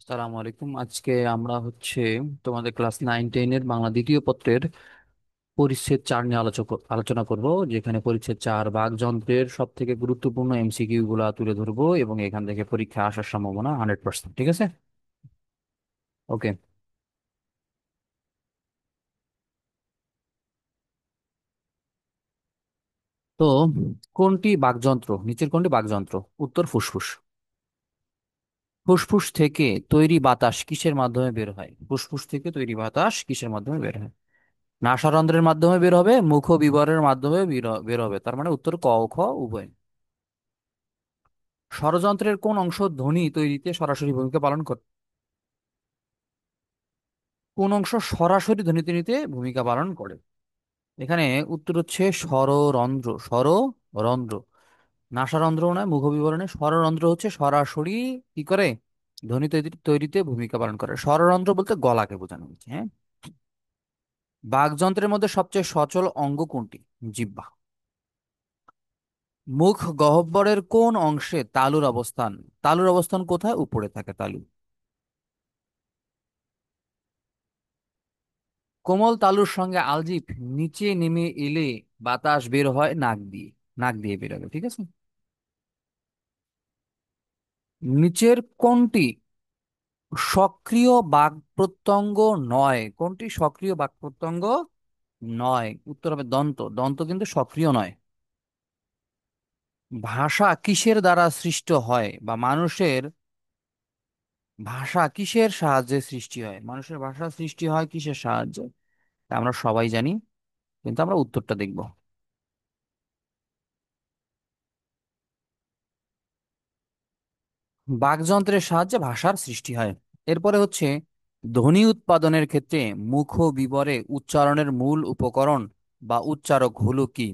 সালামু আলাইকুম। আজকে আমরা তোমাদের ক্লাস 9-10 এর বাংলা দ্বিতীয় পত্রের পরিচ্ছেদ 4 নিয়ে আলোচনা করব, যেখানে পরিচ্ছেদ 4 বাকযন্ত্রের সব থেকে গুরুত্বপূর্ণ এমসিকিউ গুলা তুলে ধরবো এবং এখান থেকে পরীক্ষা আসার সম্ভাবনা 100%। ঠিক আছে? ওকে। তো কোনটি বাকযন্ত্র, নিচের কোনটি বাকযন্ত্র? উত্তর ফুসফুস। ফুসফুস থেকে তৈরি বাতাস কিসের মাধ্যমে বের হয়? ফুসফুস থেকে তৈরি বাতাস কিসের মাধ্যমে বের হয়? নাসারন্ধ্রের মাধ্যমে বের হবে, মুখবিবরের মাধ্যমে বের হবে। তার মানে উত্তর ক ও খ উভয়। ষড়যন্ত্রের কোন অংশ ধ্বনি তৈরিতে সরাসরি ভূমিকা পালন করে? কোন অংশ সরাসরি ধ্বনি তৈরিতে ভূমিকা পালন করে? এখানে উত্তর হচ্ছে স্বররন্ধ্র। স্বররন্ধ্র, নাসারন্ধ্র নয়, মুখবিবরণে স্বররন্ধ্র হচ্ছে সরাসরি কি করে ধ্বনি তৈরিতে ভূমিকা পালন করে। স্বররন্ধ্র বলতে গলাকে বোঝানো হচ্ছে। হ্যাঁ। বাকযন্ত্রের মধ্যে সবচেয়ে সচল অঙ্গ কোনটি? জিহ্বা। মুখ গহ্বরের কোন অংশে তালুর অবস্থান? তালুর অবস্থান কোথায়? উপরে থাকে তালু। কোমল তালুর সঙ্গে আলজিভ নিচে নেমে এলে বাতাস বের হয় নাক দিয়ে। নাক দিয়ে বের হবে। ঠিক আছে? নিচের কোনটি সক্রিয় বাক প্রত্যঙ্গ নয়? কোনটি সক্রিয় বাক প্রত্যঙ্গ নয়? উত্তর হবে দন্ত। দন্ত কিন্তু সক্রিয় নয়। ভাষা কিসের দ্বারা সৃষ্ট হয়, বা মানুষের ভাষা কিসের সাহায্যে সৃষ্টি হয়? মানুষের ভাষা সৃষ্টি হয় কিসের সাহায্যে? তা আমরা সবাই জানি, কিন্তু আমরা উত্তরটা দেখব। বাকযন্ত্রের সাহায্যে ভাষার সৃষ্টি হয়। এরপরে ধ্বনি উৎপাদনের ক্ষেত্রে মুখ বিবরে উচ্চারণের মূল উপকরণ বা উচ্চারক হলো কি?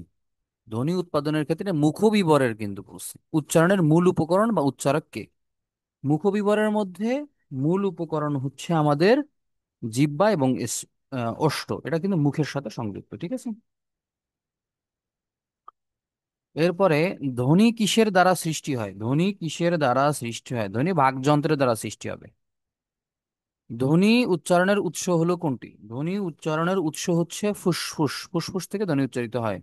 ধ্বনি উৎপাদনের ক্ষেত্রে মুখ বিবরের কিন্তু বলছি, উচ্চারণের মূল উপকরণ বা উচ্চারক কে? মুখ বিবরের মধ্যে মূল উপকরণ হচ্ছে আমাদের জিহ্বা এবং ওষ্ঠ। এটা কিন্তু মুখের সাথে সংযুক্ত। ঠিক আছে? এরপরে ধ্বনি কিসের দ্বারা সৃষ্টি হয়? ধ্বনি কিসের দ্বারা সৃষ্টি হয়? ধ্বনি বাকযন্ত্রের দ্বারা সৃষ্টি হবে। ধ্বনি উচ্চারণের উৎস হলো কোনটি? ধ্বনি উচ্চারণের উৎস হচ্ছে ফুসফুস। ফুসফুস থেকে ধ্বনি উচ্চারিত হয়।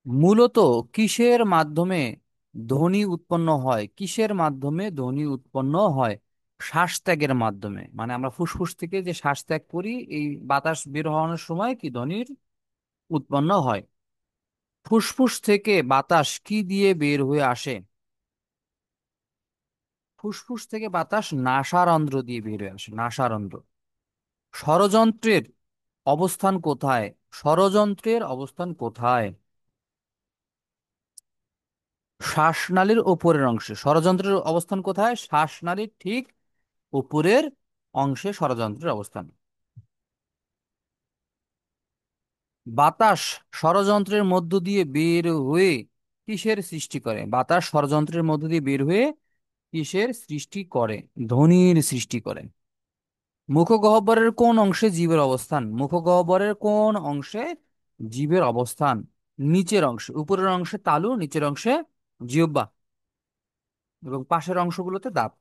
মূলত কিসের মাধ্যমে ধ্বনি উৎপন্ন হয়? কিসের মাধ্যমে ধ্বনি উৎপন্ন হয়? শ্বাস ত্যাগের মাধ্যমে। মানে আমরা ফুসফুস থেকে যে শ্বাস ত্যাগ করি, এই বাতাস বের হওয়ানোর সময় কি ধ্বনির উৎপন্ন হয়। ফুসফুস থেকে বাতাস কি দিয়ে বের হয়ে আসে? ফুসফুস থেকে বাতাস নাসারন্ধ্র দিয়ে বের হয়ে আসে। নাসারন্ধ্র। ষড়যন্ত্রের অবস্থান কোথায়? ষড়যন্ত্রের অবস্থান কোথায়? শ্বাসনালীর উপরের অংশে। ষড়যন্ত্রের অবস্থান কোথায়? শ্বাসনালীর ঠিক উপরের অংশে ষড়যন্ত্রের অবস্থান। বাতাস ষড়যন্ত্রের মধ্য দিয়ে বের হয়ে কিসের সৃষ্টি করে? বাতাস ষড়যন্ত্রের মধ্য দিয়ে বের হয়ে কিসের সৃষ্টি করে? ধ্বনির সৃষ্টি করে। মুখগহ্বরের কোন অংশে জীবের অবস্থান? মুখগহ্বরের কোন অংশে জীবের অবস্থান? নিচের অংশে। উপরের অংশে তালু, নিচের অংশে জিহ্বা, এবং পাশের অংশগুলোতে দাঁত।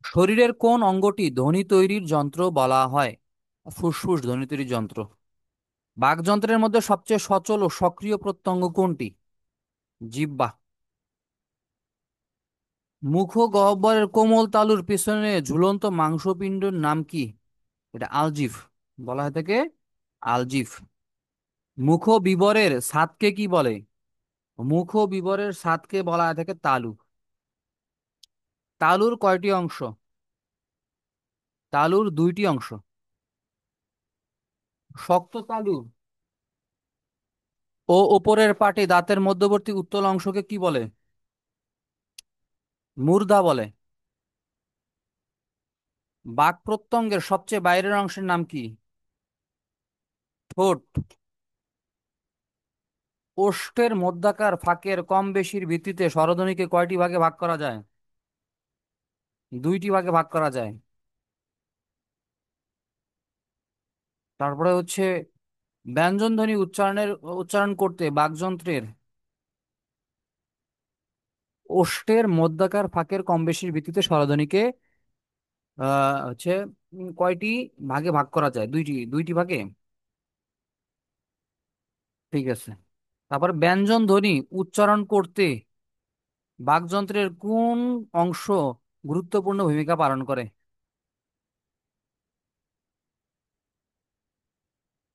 শরীরের কোন অঙ্গটি ধ্বনি তৈরির যন্ত্র বলা হয়? ফুসফুস ধ্বনি তৈরির যন্ত্র। বাকযন্ত্রের মধ্যে সবচেয়ে সচল ও সক্রিয় প্রত্যঙ্গ কোনটি? জিহ্বা। মুখ গহ্বরের কোমল তালুর পেছনে ঝুলন্ত মাংসপিণ্ডের নাম কি? এটা আলজিভ বলা হয় থাকে। আলজিভ। মুখ বিবরের ছাদকে কি বলে? মুখ বিবরের ছাদকে বলা হয় থাকে তালু। তালুর কয়টি অংশ? তালুর দুইটি অংশ। শক্ত তালু ও উপরের পাটি দাঁতের মধ্যবর্তী উত্তল অংশকে কি বলে? মূর্ধা বলে। বাক প্রত্যঙ্গের সবচেয়ে বাইরের অংশের নাম কি? ঠোঁট। ওষ্ঠের মধ্যাকার ফাঁকের কম বেশির ভিত্তিতে স্বরধ্বনিকে কয়টি ভাগে ভাগ করা যায়? দুইটি ভাগে ভাগ করা যায়। তারপরে হচ্ছে ব্যঞ্জন ধ্বনি উচ্চারণ করতে বাকযন্ত্রের ওষ্ঠের মধ্যাকার ফাঁকের কম বেশির ভিত্তিতে স্বরধ্বনিকে হচ্ছে কয়টি ভাগে ভাগ করা যায়? দুইটি, দুইটি ভাগে। ঠিক আছে। তারপর ব্যঞ্জন ধ্বনি উচ্চারণ করতে বাকযন্ত্রের কোন অংশ গুরুত্বপূর্ণ ভূমিকা পালন করে?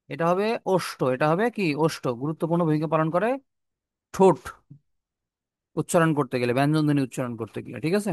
এটা হবে ওষ্ঠ, এটা হবে কি ওষ্ঠ গুরুত্বপূর্ণ ভূমিকা পালন করে ঠোঁট উচ্চারণ করতে গেলে, ব্যঞ্জন ধ্বনি উচ্চারণ করতে গেলে। ঠিক আছে।